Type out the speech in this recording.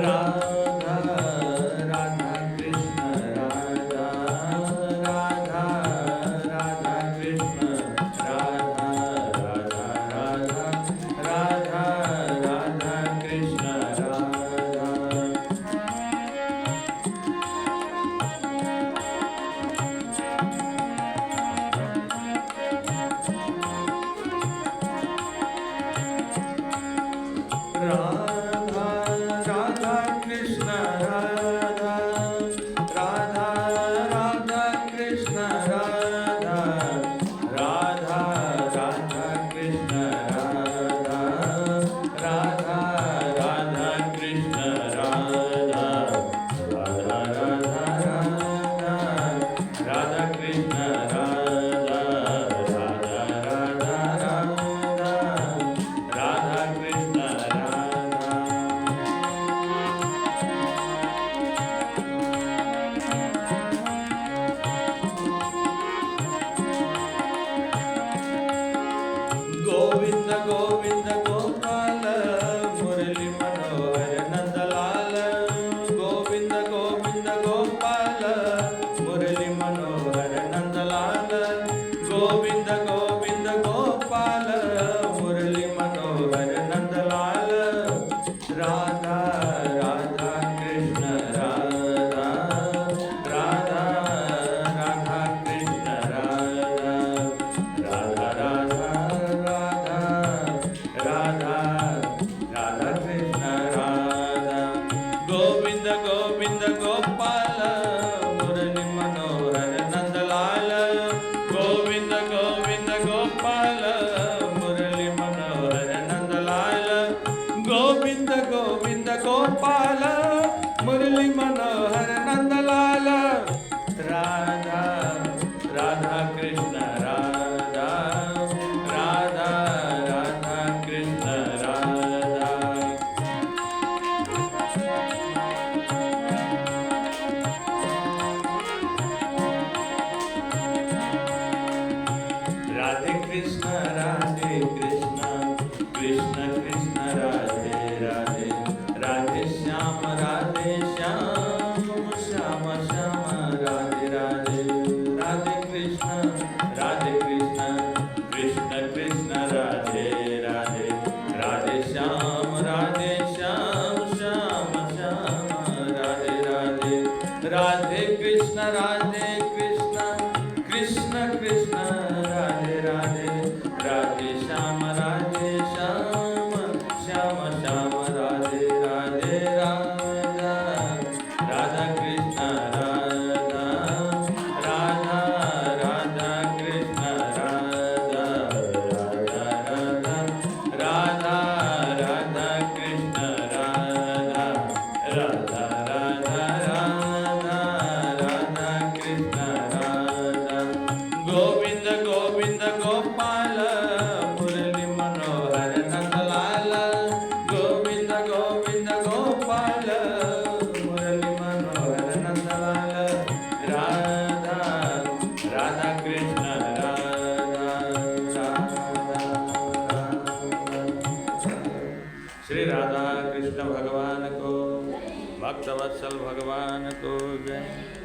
राधा राधा कृष्ण राधा राधा राधा कृष्ण राधा राधा राधा राधा राधा कृष्ण राधा राधा राधा कृष्ण राधा राधा राधा कृष्ण राधा राधा राधा कृष्ण राधा राधा राधा कृष्ण राधा राधा राधा राधा राधा कृष्ण राधा राधा राधा राधा राधा कृष्ण राधा गोविंद गोविंद गोपाल मुरली मनोहर नंदलाल गोविंद गोविंद गोपाल मुरली मनोहर नंदलाल गोविंद गोविंद गोपाल मुरली मनोहर नंदलाल राधा राधा कृष्ण राधा राधा राधा कृष्ण राधा राधा राधा राधा राधा राधा कृष्ण राधा गोविंद गोविंद गोपाल मुरली मनोहर नंदलाल गोविंद गोविंद गोपाल मुरली मनोहर नंदलाल गोविंद गोविंद गोपाल मुरली मनोहर नंदलाल राधा राधा कृष्ण राधा राधा राधा कृष्ण राधा राधे कृष्ण कृष्ण कृष्ण राधे राधे राधे श्याम श्याम श्याम राधे राधे राधे कृष्ण कृष्ण कृष्ण राधे राधे राधे श्याम श्याम राधे राधे राधे कृष्ण कृष्ण कृष्ण राधे राधे राधे श्याम श्याम राधे राधे राधा राधा कृष्ण राधा राधा राधा कृष्ण राधा राधा राधा राधा कृष्ण राधा राधा राधा राधा राधा कृष्ण राधा गोविंद गोविंद गोपाल मुरली मनोहर नंदलाल गोविंद गोविंद गोपाल मुरली मनोहर नंदलाल राधा राधा कृष्ण राधा श्री राधा कृष्ण भगवान को भक्तवत्सल भगवान को जय।